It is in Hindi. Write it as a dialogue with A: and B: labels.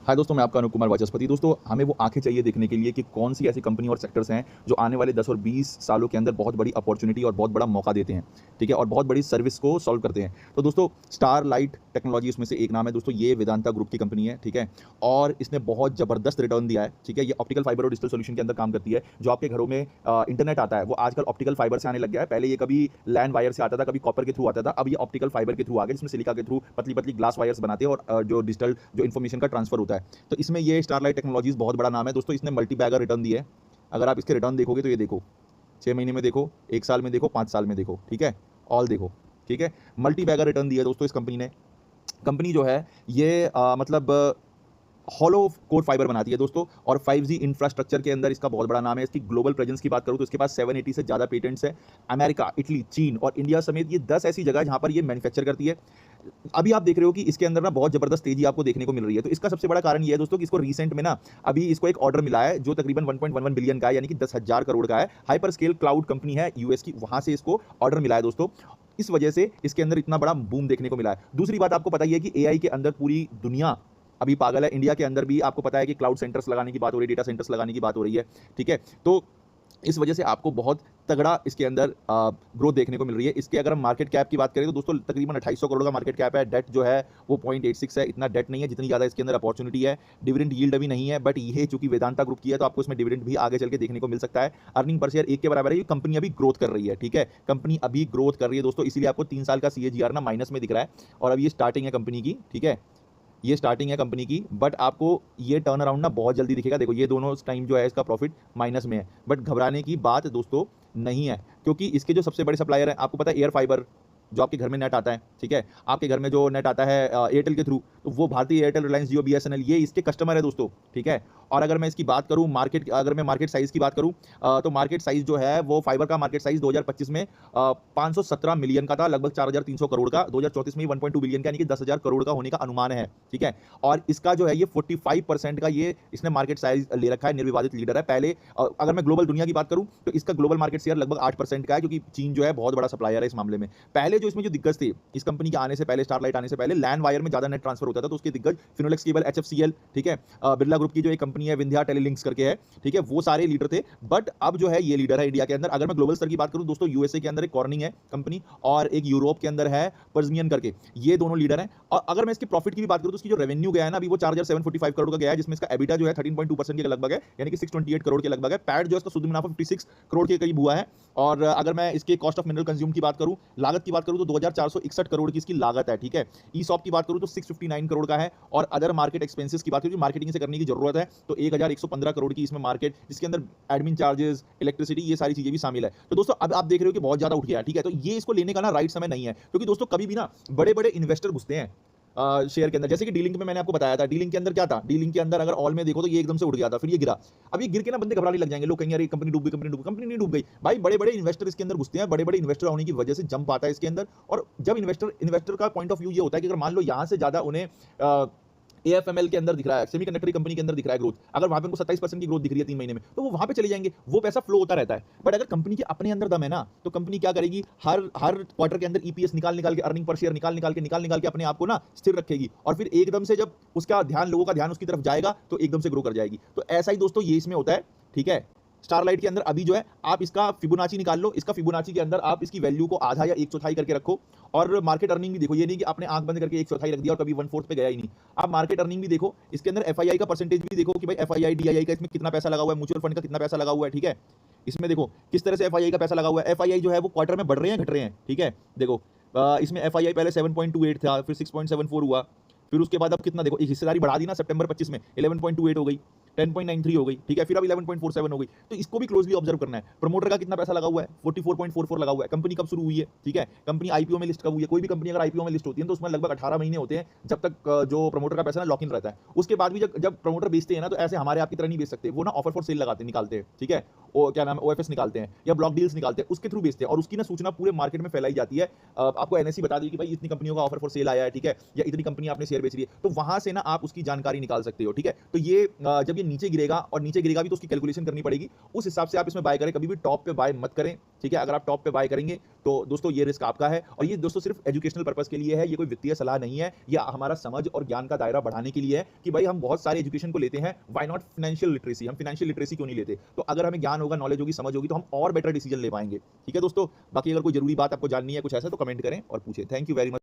A: हाय दोस्तों, मैं आपका अनूप कुमार वाचस्पति। दोस्तों, हमें वो आँखें चाहिए देखने के लिए कि कौन सी ऐसी कंपनी और सेक्टर्स हैं जो आने वाले 10 और 20 सालों के अंदर बहुत बड़ी अपॉर्च्युनिटी और बहुत बड़ा मौका देते हैं, ठीक है? और बहुत बड़ी सर्विस को सॉल्व करते हैं। तो दोस्तों, स्टारलाइट टेक्नोलॉजी उसमें से एक नाम है दोस्तों। ये वेदांता ग्रुप की कंपनी है, ठीक है? और इसने बहुत ज़बरदस्त रिटर्न दिया है, ठीक है? ये ऑप्टिकल फाइबर और डिजिटल सॉल्यूशन के अंदर काम करती है। जो आपके घरों में इंटरनेट आता है, वो आजकल ऑप्टिकल फाइबर से आने लग गया है। पहले ये कभी लैंड वायर से आता था, कभी कॉपर के थ्रू आता था। अब ये ऑप्टिकल फाइबर के थ्रू आ गया, जिसमें सिलिका के थ्रू पतली-पतली ग्लास वायर्स बनाते हैं और जो डिजिटल जो इन्फॉर्मेशन का ट्रांसफर होता है। तो इसमें ये स्टारलाइट टेक्नोलॉजीज़ बहुत बड़ा नाम है दोस्तों। इसने मल्टी बैगर रिटर्न दिए है। अगर आप इसके रिटर्न देखोगे तो ये देखो, 6 महीने में देखो, 1 साल में देखो, 5 साल में देखो, ठीक है? ऑल देखो, ठीक है? मल्टी बैगर रिटर्न दिया है दोस्तों इस कंपनी ने। कंपनी जो है ये मतलब हॉलो कोर फाइबर बनाती है दोस्तों, और 5G इंफ्रास्ट्रक्चर के अंदर इसका बहुत बड़ा नाम है। इसकी ग्लोबल प्रेजेंस की बात करूं तो इसके पास 780 से ज़्यादा पेटेंट्स है। अमेरिका, इटली, चीन और इंडिया समेत ये 10 ऐसी जगह जहां पर ये मैन्युफैक्चर करती है। अभी आप देख रहे हो कि इसके अंदर ना बहुत जबरदस्त तेजी आपको देखने को मिल रही है। तो इसका सबसे बड़ा कारण ये है दोस्तों कि इसको रिसेंट में ना अभी इसको एक ऑर्डर मिला है जो तकरीबन 1.11 बिलियन का है, यानी कि 10,000 करोड़ का है। हाइपर स्केल क्लाउड कंपनी है यूएस की, वहां से इसको ऑर्डर मिला है दोस्तों। इस वजह से इसके अंदर इतना बड़ा बूम देखने को मिला है। दूसरी बात आपको पता ही है कि एआई के अंदर पूरी दुनिया अभी पागल है। इंडिया के अंदर भी आपको पता है कि क्लाउड सेंटर्स लगाने की बात हो रही है, डेटा सेंटर्स लगाने की बात हो रही है, ठीक है? तो इस वजह से आपको बहुत तगड़ा इसके अंदर ग्रोथ देखने को मिल रही है। इसके अगर हम मार्केट कैप की बात करें तो दोस्तों तकरीबन 2800 करोड़ का मार्केट कैप है। डेट जो है वो 0.86 है। इतना डेट नहीं है जितनी ज़्यादा इसके अंदर अपॉर्चुनिटी है। डिविडेंड यील्ड अभी नहीं है, बट ये चूंकि वेदांता ग्रुप की है तो आपको इसमें डिविडेंड भी आगे चल के देखने को मिल सकता है। अर्निंग पर शेयर 1 के बराबर है। ये कंपनी अभी ग्रोथ कर रही है, ठीक है? कंपनी अभी ग्रोथ कर रही है दोस्तों, इसीलिए आपको 3 साल का CAGR ना माइनस में दिख रहा है। और अभी ये स्टार्टिंग है कंपनी की, ठीक है? ये स्टार्टिंग है कंपनी की, बट आपको ये टर्न अराउंड ना बहुत जल्दी दिखेगा। देखो, ये दोनों टाइम जो है इसका प्रॉफिट माइनस में है, बट घबराने की बात दोस्तों नहीं है, क्योंकि इसके जो सबसे बड़े सप्लायर हैं, आपको पता है एयर फाइबर, जो आपके घर में नेट आता है, ठीक है? आपके घर में जो नेट आता है एयरटेल के थ्रू, तो वो भारतीय एयरटेल, रिलायंस जियो, BSNL, ये इसके कस्टमर है दोस्तों, ठीक है? और अगर मैं इसकी बात करूं मार्केट, अगर मैं मार्केट साइज की बात करूं तो मार्केट साइज जो है वो फाइबर का मार्केट साइज 2025 में 517 मिलियन का था, लगभग 4,300 करोड़ का। 2034 में 1.2 बिलियन का, यानी कि 10,000 करोड़ का होने का अनुमान है, ठीक है? और इसका जो है ये 45% का ये इसने मार्केट साइज ले रखा है। निर्विवादित लीडर है। पहले अगर मैं ग्लोबल दुनिया की बात करूं तो इसका ग्लोबल मार्केट शेयर लगभग 8% का है, क्योंकि चीन जो है बहुत बड़ा सप्लायर है इस मामले में। पहले जो इसमें जो दिग्गज थे इस कंपनी के आने से पहले, स्टारलाइट आने से पहले, लैंड वायर में ज्यादा नेट ट्रांसफर होता था, तो उसके दिग्गज फिनोलेक्स केबल, HFCL, ठीक है? बिरला ग्रुप की जो एक कंपनी है विंध्या टेलीलिंक्स करके है, ठीक है? वो सारे लीडर थे, बट अब जो है ये लीडर है इंडिया के अंदर। अगर मैं ग्लोबल स्तर की बात करूं दोस्तों, यूएसए के अंदर एक कॉर्निंग है कंपनी, और एक यूरोप के अंदर है पर्जमियन करके, ये दोनों लीडर हैं। और अगर मैं इसके प्रॉफिट की भी बात करूं तो इसकी जो रेवेन्यू गया है ना अभी, वो 4,745 करोड़ का गया है, जिसमें इसका एबिटा जो है 13.2% के लगभग है, यानी कि 628 करोड़ के लगभग है। पैट जो है इसका शुद्ध मुनाफा 56 करोड़ के करीब हुआ है। और अगर मैं इसके कॉस्ट ऑफ मिनरल कंज्यूम की बात करूं, लागत की बात करूं तो 2,461 करोड़ की इसकी लागत है, ठीक है? ईसॉप की बात करूं तो 659 करोड़ का है। और अदर मार्केट एक्सपेंसेस की बात करूं, मार्केटिंग से करने की जरूरत है, तो 1,115 करोड़ की इसमें मार्केट, जिसके अंदर एडमिन चार्जेस, इलेक्ट्रिसिटी, ये सारी चीजें भी शामिल है। तो दोस्तों अब आप देख रहे हो कि बहुत ज्यादा उठ गया है, ठीक है? तो ये इसको लेने का ना राइट समय नहीं है, क्योंकि दोस्तों कभी भी ना बड़े बड़े इन्वेस्टर घुसते हैं शेयर के अंदर। जैसे कि डीलिंक में मैंने आपको बताया था, डीलिंक के अंदर क्या था, डीलिंक के अंदर अगर ऑल में देखो तो ये एकदम से उठ गया था, फिर ये गिरा। अब ये गिर के ना बंदे घबराने लग जाएंगे, लोग कहेंगे यार कंपनी डूब गई, कंपनी डूब गई। कंपनी नहीं डूब गई भाई, बड़े बड़े इन्वेस्टर इसके अंदर घुसते हैं, बड़े बड़े इन्वेस्टर होने की वजह से जंप आता है इसके अंदर। और जब इन्वेस्टर का पॉइंट ऑफ व्यू ये होता है कि अगर मान लो यहां से ज्यादा उन्हें AFML के अंदर दिख रहा है, सेमीकंडक्टर कंपनी के अंदर दिख रहा है ग्रोथ, अगर वहां पे उनको 27% की ग्रोथ दिख रही है 3 महीने में, तो वो वहां पे चले जाएंगे, वो पैसा फ्लो होता रहता है। बट अगर कंपनी के अपने अंदर दम है ना, तो कंपनी क्या करेगी, हर क्वार्टर के अंदर EPS निकाल निकाल के, अर्निंग पर शेयर निकाल निकाल के अपने आप को ना स्थिर रखेगी, और फिर एकदम से जब उसका ध्यान, लोगों का ध्यान उसकी तरफ जाएगा, तो एकदम से ग्रो कर जाएगी। तो ऐसा ही दोस्तों ये इसमें होता है, ठीक है? स्टारलाइट के अंदर अभी जो है आप इसका फिबोनाची निकाल लो, इसका फिबोनाची के अंदर आप इसकी वैल्यू को आधा या 1/4 करके रखो, और मार्केट अर्निंग भी देखो। ये नहीं कि आपने आंख बंद करके 1/4 रख दिया और कभी 1/4 पे गया ही नहीं। आप मार्केट अर्निंग भी देखो, इसके अंदर FII का परसेंटेज भी देखो कि भाई FII DII का इसमें कितना पैसा लगा हुआ है, म्यूचुअल फंड का कितना पैसा लगा हुआ है, ठीक है? इसमें देखो किस तरह से FII का पैसा लगा हुआ है। FII जो है वो क्वार्टर में बढ़ रहे हैं, घट रहे हैं, ठीक है? देखो इसमें FII पहले 7.28 था, फिर 6.74 हुआ, फिर उसके बाद अब कितना, देखो एक हिस्सेदारी बढ़ा दी ना सितंबर 25 में, 11.28 हो गई, 10.93 हो गई, ठीक है? फिर अब 11.47 हो गई। तो इसको भी क्लोजली ऑब्जर्व करना है। प्रमोटर का कितना पैसा लगा हुआ है, 44.44 लगा हुआ है। कंपनी कब शुरू हुई है, ठीक है? कंपनी IPO में लिस्ट कब हुई है? कोई भी कंपनी अगर IPO में लिस्ट होती है तो उसमें लगभग 18 महीने होते हैं जब तक जो प्रमोटर का पैसा ना लॉक इन रहता है। उसके बाद भी जब प्रमोटर बेचते हैं ना, तो ऐसे हमारे आपकी तरह नहीं बेच सकते, वो ना ऑफर फॉर सेल लगाते निकालते हैं, ठीक है? क्या नाम है, OFS निकालते हैं या ब्लॉक डील्स निकालते हैं, उसके थ्रू बेचते हैं, और उसकी ना सूचना पूरे मार्केट में फैलाई जाती है। आपको NSE बता दी कि भाई इतनी कंपनियों का ऑफर फॉर सेल आया है, ठीक है? या इतनी कंपनी आपने शेयर बेच रही है, तो वहां से ना आप उसकी जानकारी निकाल सकते हो, ठीक है? तो ये जब ये ये नीचे गिरेगा और नीचे गिरेगा भी तो उसकी कैलकुलेशन करनी पड़ेगी, उस हिसाब से आप इसमें बाय करें, कभी भी टॉप पे बाय मत करें, ठीक है। अगर आप टॉप पे बाय करेंगे तो दोस्तों ये रिस्क आपका है, और ये दोस्तों सिर्फ एजुकेशनल पर्पस के लिए है, ये कोई वित्तीय सलाह नहीं है, ये हमारा समझ और ज्ञान का दायरा बढ़ाने के लिए है कि भाई हम बहुत सारे एजुकेशन को लेते हैं, व्हाई नॉट फाइनेंशियल लिटरेसी, हम फाइनेंशियल लिटरेसी क्यों नहीं लेते? तो अगर हमें ज्ञान होगा, नॉलेज होगी, समझ होगी तो हम और बेटर डिसीजन ले पाएंगे, ठीक है दोस्तों। बाकी अगर कोई जरूरी बात आपको जाननी है कुछ ऐसा तो कमेंट करें और पूछें। Thank you very much.